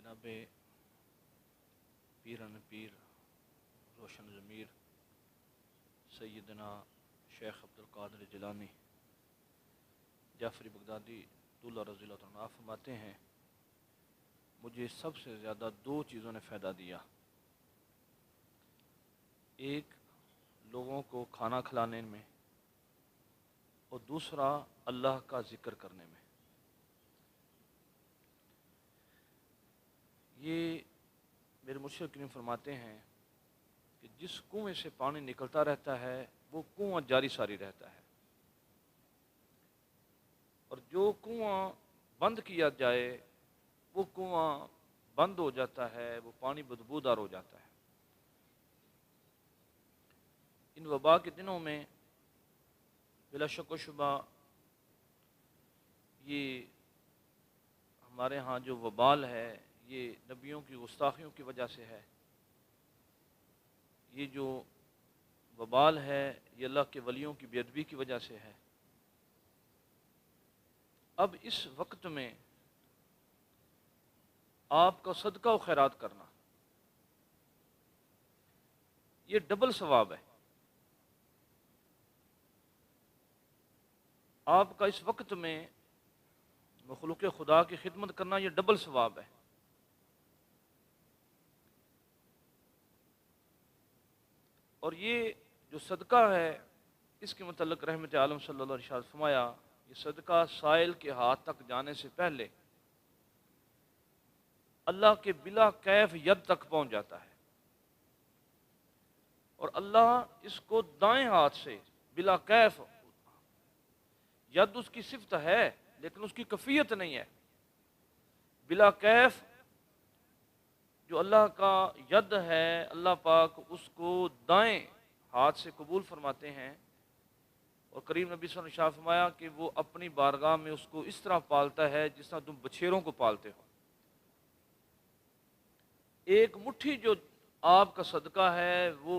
جناب پیرن پیر روشن ضمیر سیدنا شیخ عبدالقادر جیلانی جعفری بغدادی طول رضی اللہ عنہ فرماتے ہیں، مجھے سب سے زیادہ دو چیزوں نے فائدہ دیا، ایک لوگوں کو کھانا کھلانے میں اور دوسرا اللہ کا ذکر کرنے میں۔ یہ میرے مرشد کریم فرماتے ہیں کہ جس کنویں سے پانی نکلتا رہتا ہے وہ کنواں جاری ساری رہتا ہے، اور جو کنواں بند کیا جائے وہ کنواں بند ہو جاتا ہے، وہ پانی بدبودار ہو جاتا ہے۔ ان وبا کے دنوں میں بلا شک و شبہ یہ ہمارے ہاں جو وبال ہے یہ نبیوں کی گستاخیوں کی وجہ سے ہے، یہ جو وبال ہے یہ اللہ کے ولیوں کی بے ادبی کی وجہ سے ہے۔ اب اس وقت میں آپ کا صدقہ و خیرات کرنا یہ ڈبل ثواب ہے۔ آپ کا اس وقت میں مخلوق خدا کی خدمت کرنا یہ ڈبل ثواب ہے۔ اور یہ جو صدقہ ہے اس کے متعلق رحمت عالم صلی اللہ علیہ وسلم نے فرمایا، یہ صدقہ سائل کے ہاتھ تک جانے سے پہلے اللہ کے بلا کیف ید تک پہنچ جاتا ہے، اور اللہ اس کو دائیں ہاتھ سے بلا کیف، ید اس کی صفت ہے لیکن اس کی کفیت نہیں ہے، بلا کیف جو اللہ کا ید ہے اللہ پاک اس کو دائیں ہاتھ سے قبول فرماتے ہیں، اور کریم نبی صلی اللہ علیہ وسلم نے فرمایا کہ وہ اپنی بارگاہ میں اس کو اس طرح پالتا ہے جس طرح تم بچھیروں کو پالتے ہو۔ ایک مٹھی جو آپ کا صدقہ ہے وہ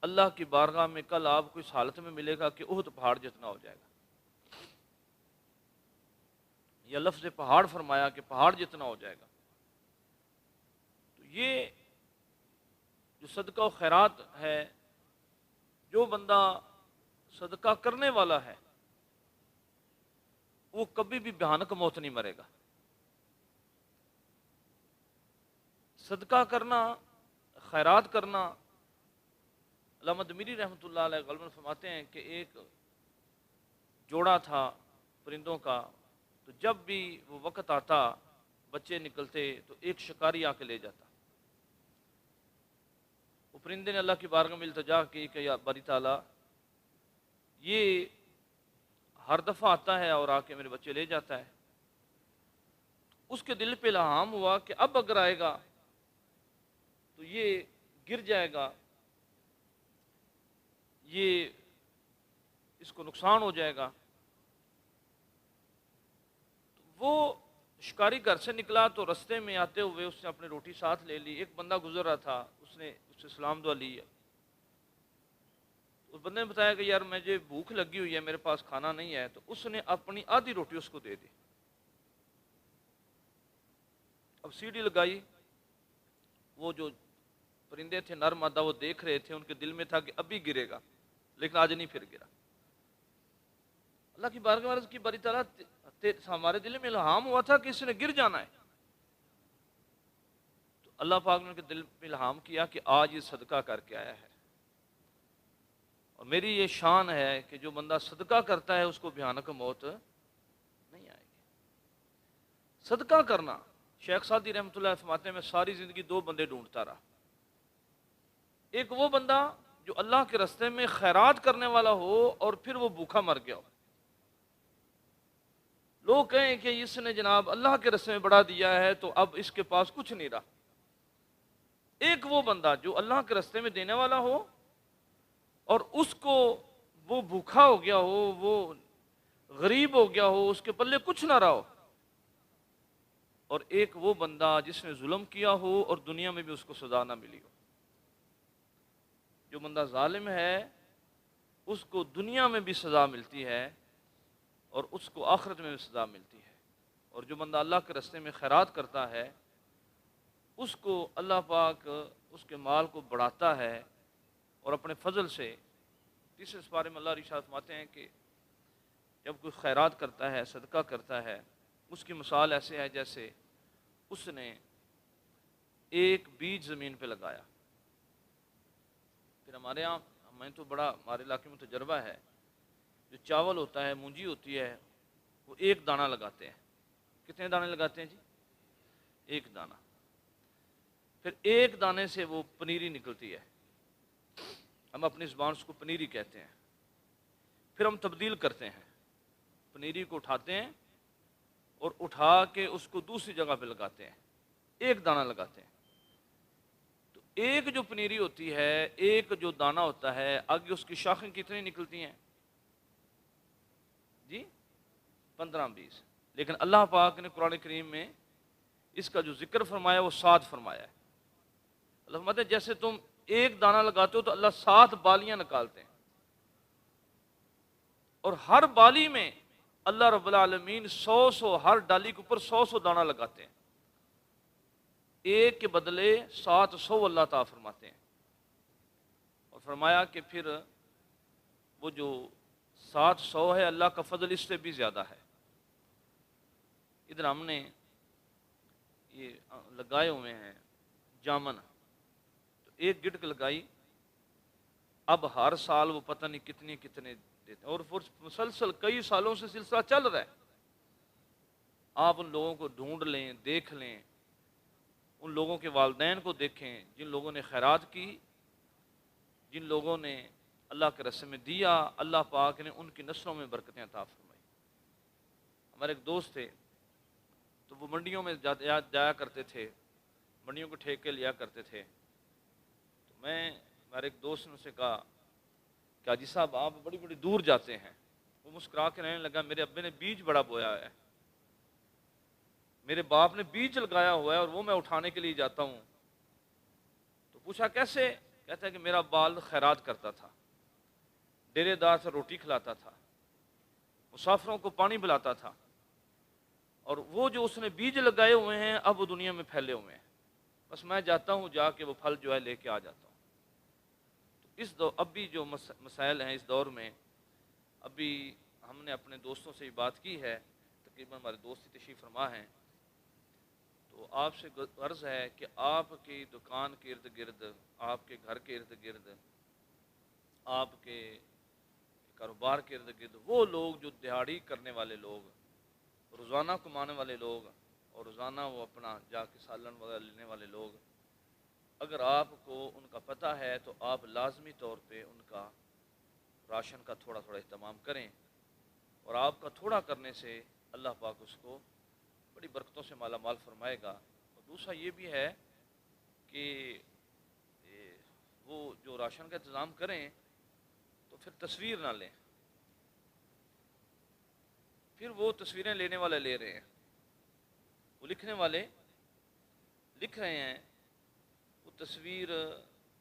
اللہ کی بارگاہ میں کل آپ کو اس حالت میں ملے گا کہ احد پہاڑ جتنا ہو جائے گا۔ یہ لفظ پہاڑ فرمایا کہ پہاڑ جتنا ہو جائے گا۔ تو یہ جو صدقہ و خیرات ہے، جو بندہ صدقہ کرنے والا ہے وہ کبھی بھی بھیانک موت نہیں مرے گا۔ صدقہ کرنا، خیرات کرنا، علامہ دمیری رحمۃ اللہ علیہ غالباً فرماتے ہیں کہ ایک جوڑا تھا پرندوں کا، تو جب بھی وہ وقت آتا بچے نکلتے تو ایک شکاری آ کے لے جاتا۔ وہ پرندے نے اللہ کی بارگاہ میں التجا کی کہ یا باری تعالیٰ یہ ہر دفعہ آتا ہے اور آ کے میرے بچے لے جاتا ہے۔ اس کے دل پہ الہام ہوا کہ اب اگر آئے گا تو یہ گر جائے گا، یہ اس کو نقصان ہو جائے گا۔ وہ شکاری گھر سے نکلا تو رستے میں آتے ہوئے اس نے اپنی روٹی ساتھ لے لی، ایک بندہ گزر رہا تھا، اس نے اس سے سلام دعا لی۔ اس بندے نے بتایا کہ یار مجھے بھوک لگی ہوئی ہے، میرے پاس کھانا نہیں ہے، تو اس نے اپنی آدھی روٹی اس کو دے دی۔ اب سیڑھی لگائی، وہ جو پرندے تھے نر مادہ وہ دیکھ رہے تھے، ان کے دل میں تھا کہ ابھی گرے گا، لیکن آج نہیں پھر گرا۔ اللہ کی بارگاہ میں عرض کی باری تعالیٰ ہمارے دل میں الہام ہوا تھا کہ اس نے گر جانا ہے، تو اللہ پاک نے ان کے دل میں الہام کیا کہ آج یہ صدقہ کر کے آیا ہے۔ اور میری یہ شان ہے کہ جو بندہ صدقہ کرتا ہے اس کو بھیانک موت نہیں آئے گی۔ صدقہ کرنا، شیخ سعدی رحمۃ اللہ فرماتے ہیں میں ساری زندگی دو بندے ڈھونڈتا رہا، ایک وہ بندہ جو اللہ کے راستے میں خیرات کرنے والا ہو اور پھر وہ بھوکا مر گیا ہو، لوگ کہیں کہ اس نے جناب اللہ کے راستے میں بڑا دیا ہے تو اب اس کے پاس کچھ نہیں رہا۔ ایک وہ بندہ جو اللہ کے راستے میں دینے والا ہو اور اس کو وہ بھوکا ہو گیا ہو، وہ غریب ہو گیا ہو، اس کے پلے کچھ نہ رہا ہو، اور ایک وہ بندہ جس نے ظلم کیا ہو اور دنیا میں بھی اس کو سزا نہ ملی ہو۔ جو بندہ ظالم ہے اس کو دنیا میں بھی سزا ملتی ہے اور اس کو آخرت میں بھی سزا ملتی ہے، اور جو بندہ اللہ کے راستے میں خیرات کرتا ہے اس کو اللہ پاک اس کے مال کو بڑھاتا ہے اور اپنے فضل سے. تیسرے سپارے میں اللہ ارشاد فرماتے ہیں کہ جب کوئی خیرات کرتا ہے، صدقہ کرتا ہے، اس کی مثال ایسے ہے جیسے اس نے ایک بیج زمین پہ لگایا. پھر ہمارے یہاں ہمیں تو بڑا ہمارے علاقے میں تجربہ ہے، جو چاول ہوتا ہے، مونجی ہوتی ہے، وہ ایک دانہ لگاتے ہیں. کتنے دانے لگاتے ہیں جی؟ ایک دانہ. پھر ایک دانے سے وہ پنیری نکلتی ہے، ہم اپنی زبان اس کو پنیری کہتے ہیں. پھر ہم تبدیل کرتے ہیں، پنیری کو اٹھاتے ہیں اور اٹھا کے اس کو دوسری جگہ پہ لگاتے ہیں، ایک دانہ لگاتے ہیں. تو ایک جو پنیری ہوتی ہے، ایک جو دانہ ہوتا ہے، آگے اس کی شاخیں کتنی نکلتی ہیں جی؟ 15-20. لیکن اللہ پاک نے قرآن کریم میں اس کا جو ذکر فرمایا وہ 7 فرمایا ہے. اللہ فرماتے ہیں جیسے تم ایک دانہ لگاتے ہو تو اللہ 7 بالیاں نکالتے ہیں، اور ہر بالی میں اللہ رب العالمین 100 ہر ڈالی کے اوپر 100 دانہ لگاتے ہیں. ایک کے بدلے 700 اللہ تعالیٰ فرماتے ہیں. اور فرمایا کہ پھر وہ جو 700 ہے اللہ کا فضل اس سے بھی زیادہ ہے. ادھر ہم نے یہ لگائے ہوئے ہیں جامن، تو ایک گٹک لگائی، اب ہر سال وہ پتہ نہیں کتنے دیتے ہیں، اور مسلسل کئی سالوں سے سلسلہ چل رہا ہے. آپ ان لوگوں کو ڈھونڈ لیں، دیکھ لیں، ان لوگوں کے والدین کو دیکھیں جن لوگوں نے خیرات کی، جن لوگوں نے اللہ کے راستے میں دیا، اللہ پاک نے ان کی نسلوں میں برکتیں عطا فرمائی. ہمارے ایک دوست تھے، تو وہ منڈیوں میں جایا کرتے تھے، منڈیوں کو ٹھیکے لیا کرتے تھے. تو میں ہمارے ایک دوست نے اسے کہا کہ حاجی صاحب آپ بڑی بڑی دور جاتے ہیں. وہ مسکرا کے رہنے لگا، میرے ابے نے بیج بڑا بویا ہے، میرے باپ نے بیج لگایا ہوا ہے اور وہ میں اٹھانے کے لیے جاتا ہوں. تو پوچھا کیسے؟ کہتا ہے کہ میرا بال خیرات کرتا تھا، ڈیرے دار سے روٹی کھلاتا تھا، مسافروں کو پانی پلاتا تھا، اور وہ جو اس نے بیج لگائے ہوئے ہیں اب وہ دنیا میں پھیلے ہوئے ہیں، بس میں جاتا ہوں، جا کے وہ پھل جو ہے لے کے آ جاتا ہوں. تو اس اب بھی جو مسائل ہیں اس دور میں، ابھی ہم نے اپنے دوستوں سے بات کی ہے، تقریباً ہمارے دوست تشریف فرما ہیں. تو آپ سے عرض ہے کہ آپ کی دکان کے ارد گرد، آپ کے گھر کے ارد گرد، آپ کے کاروبار کے ارد گرد وہ لوگ جو دیہڑی کرنے والے لوگ، روزانہ کمانے والے لوگ، اور روزانہ وہ اپنا جا کے سالن وغیرہ لینے والے لوگ، اگر آپ کو ان کا پتہ ہے تو آپ لازمی طور پہ ان کا راشن کا تھوڑا تھوڑا اہتمام کریں. اور آپ کا تھوڑا کرنے سے اللہ پاک اس کو بڑی برکتوں سے مالا مال فرمائے گا. اور دوسرا یہ بھی ہے کہ وہ جو راشن کا انتظام کریں تو پھر تصویر نہ لیں. پھر وہ تصویریں لینے والے لے رہے ہیں، وہ لکھنے والے لکھ رہے ہیں، وہ تصویر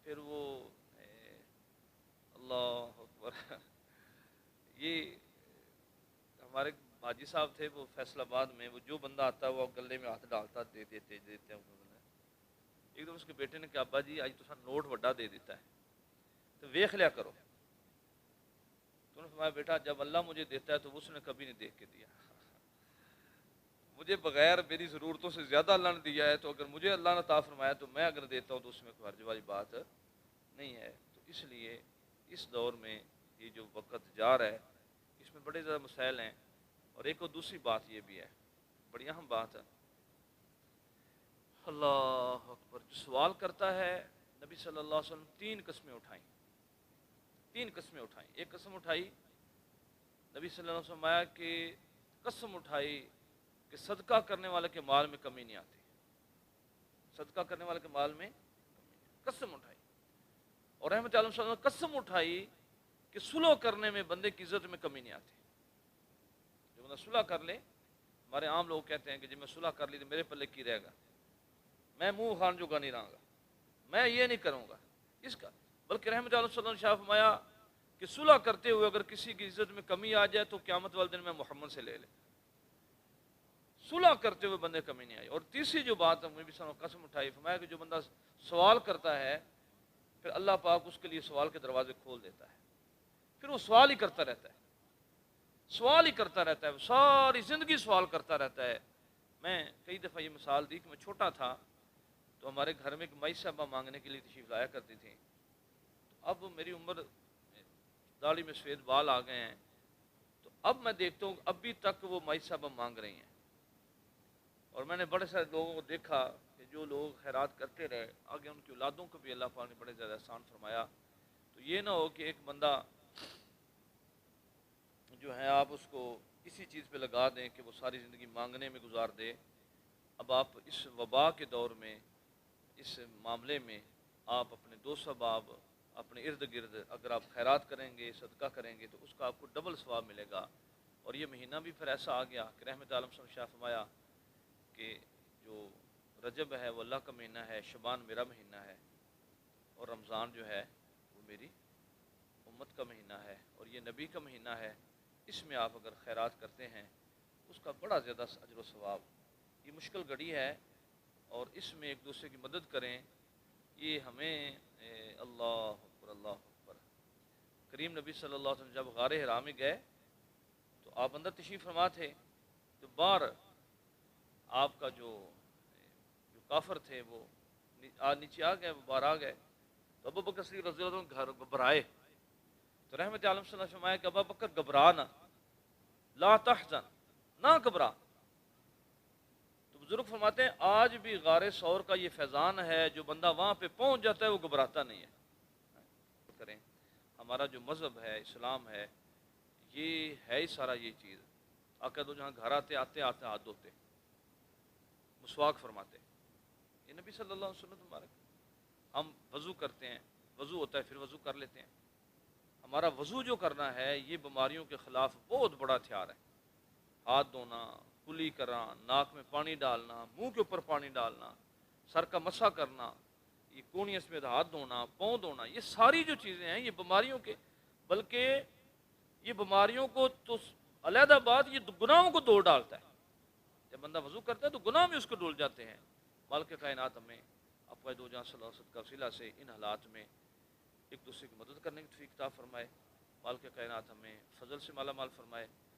پھر وہ اللہ اکبر. یہ ہمارے حاجی صاحب تھے، وہ فیصل آباد میں، وہ جو بندہ آتا ہے وہ گلے میں ہاتھ ڈالتا دیتے ہیں. ایک دم اس کے بیٹے نے کہا ابا جی آج تو نوٹ وڈا دے دیتا ہے، تو ویخ لیا کرو. تو انہوں نے فرمایا بیٹا جب اللہ مجھے دیتا ہے تو اس نے کبھی نہیں دیکھ کے دیا. مجھے بغیر میری ضرورتوں سے زیادہ اللہ نے دیا ہے، تو اگر مجھے اللہ نے عطا فرمایا تو میں اگر دیتا ہوں تو اس میں کوئی حرج والی بات نہیں ہے. تو اس لیے اس دور میں یہ جو وقت جا رہا ہے اس میں بڑے زیادہ مسائل ہیں. اور ایک اور دوسری بات یہ بھی ہے، بڑی اہم بات ہے، اللہ اکبر، جو سوال کرتا ہے نبی صلی اللہ علیہ وسلم 3 قسمیں اٹھائیں، 3 قسمیں اٹھائیں. ایک قسم اٹھائی نبی صلی اللہ علیہ وسلم آیا کہ قسم اٹھائی کہ صدقہ کرنے والے کے مال میں کمی نہیں آتی، صدقہ کرنے والے کے مال میں قسم اٹھائی. اور رحمت عالم صلی اللہ علیہ وسلم قسم اٹھائی کہ صلح کرنے میں بندے کی عزت میں کمی نہیں آتی. جو بندہ صلح کر لے، ہمارے عام لوگ کہتے ہیں کہ جب میں صلح کر لی تو میرے پلے کی رہے گا، میں منہ خان جو گا نہیں رہا گا، میں یہ نہیں کروں گا اس کا. بلکہ رحمت عالم صلی اللہ علیہ وسلم نے فرمایا کہ صلح کرتے ہوئے اگر کسی کی عزت میں کمی آ جائے تو قیامت والے دن میں محمد سے لے لے. صلح کرتے ہوئے بندے کمی نہیں آئی۔ اور تیسری جو بات ہے نبی صلی اللہ علیہ وسلم نے قسم اٹھائی، فرمایا کہ جو بندہ سوال کرتا ہے پھر اللہ پاک اس کے لیے سوال کے دروازے کھول دیتا ہے، پھر وہ سوال ہی کرتا رہتا ہے، سوال ہی کرتا رہتا ہے، ساری زندگی سوال کرتا رہتا ہے۔ میں کئی دفعہ یہ مثال دی کہ میں چھوٹا تھا تو ہمارے گھر میں ایک مائی صاحبہ مانگنے کے لیے تشریف لایا کرتی تھیں۔ اب میری عمر، داڑھی میں سفید بال آ گئے ہیں، تو اب میں دیکھتا ہوں ابھی تک وہ مائی صاحبہ مانگ رہی ہیں۔ اور میں نے بڑے سارے لوگوں کو دیکھا کہ جو لوگ خیرات کرتے رہے، آگے ان کی اولادوں کو بھی اللہ پاک نے بڑے زیادہ احسان فرمایا۔ تو یہ نہ ہو کہ ایک بندہ جو ہے آپ اس کو کسی چیز پہ لگا دیں کہ وہ ساری زندگی مانگنے میں گزار دے۔ اب آپ اس وبا کے دور میں، اس معاملے میں آپ اپنے دوست احباب، اپنے ارد گرد اگر آپ خیرات کریں گے، صدقہ کریں گے، تو اس کا آپ کو ڈبل ثواب ملے گا۔ اور یہ مہینہ بھی پھر ایسا آ گیا کہ رحمت عالم صلی اللہ علیہ وسلم نے فرمایا کہ جو رجب ہے وہ اللہ کا مہینہ ہے، شعبان میرا مہینہ ہے، اور رمضان جو ہے وہ میری امت کا مہینہ ہے، اور یہ نبی کا مہینہ ہے۔ اس میں آپ اگر خیرات کرتے ہیں اس کا بڑا زیادہ اجر و ثواب۔ یہ مشکل گھڑی ہے اور اس میں ایک دوسرے کی مدد کریں، یہ ہمیں اللہ اکبر اللہ اکبر۔ کریم نبی صلی اللہ علیہ وسلم جب غار حرا میں گئے تو آپ اندر تشریف فرما تھے، تو باہر آپ کا جو کافر تھے وہ نیچے آ گئے، وہ باہر آ گئے، تو ابو بکر صدیق رضی اللہ عنہ گھر گھبرائے، تو رحمت عالم صلی اللہ علیہ وسلم فرمایا کہ ابو بکر گھبرا نہ، لا تحزن، نہ گھبرا۔ تو بزرگ فرماتے ہیں آج بھی غار ثور کا یہ فیضان ہے، جو بندہ وہاں پہ پہنچ جاتا ہے وہ گھبراتا نہیں ہے۔ کریں ہمارا جو مذہب ہے، اسلام ہے، یہ ہے ہی سارا یہ چیز۔ آقا تو جہاں گھر آتے ہاتھ دھوتے، مسواک فرماتے، یہ نبی صلی اللہ علیہ وسلم مبارک۔ ہم وضو کرتے ہیں، وضو ہوتا ہے پھر وضو کر لیتے ہیں۔ ہمارا وضو جو کرنا ہے یہ بیماریوں کے خلاف بہت بڑا ہتھیار ہے۔ ہاتھ دھونا، کلی کرنا، ناک میں پانی ڈالنا، منہ کے اوپر پانی ڈالنا، سر کا مسح کرنا، یہ کونی سمیت ہاتھ دھونا، پاؤں دھونا، یہ ساری جو چیزیں ہیں یہ بیماریوں کے، بلکہ یہ بیماریوں کو تو علیحدہ بات، یہ گناہوں کو دھو ڈالتا ہے۔ جب بندہ وضو کرتا ہے تو گناہ بھی اس کو ڈھل جاتے ہیں۔ مالک کائنات ہمیں اپنے دو جہاں صلی اللہ علیہ وسلم کا وسیلہ سے ان حالات میں ایک دوسرے کی مدد کرنے کی توفیق عطا فرمائے۔ مالک کائنات ہمیں فضل سے مالا مال فرمائے۔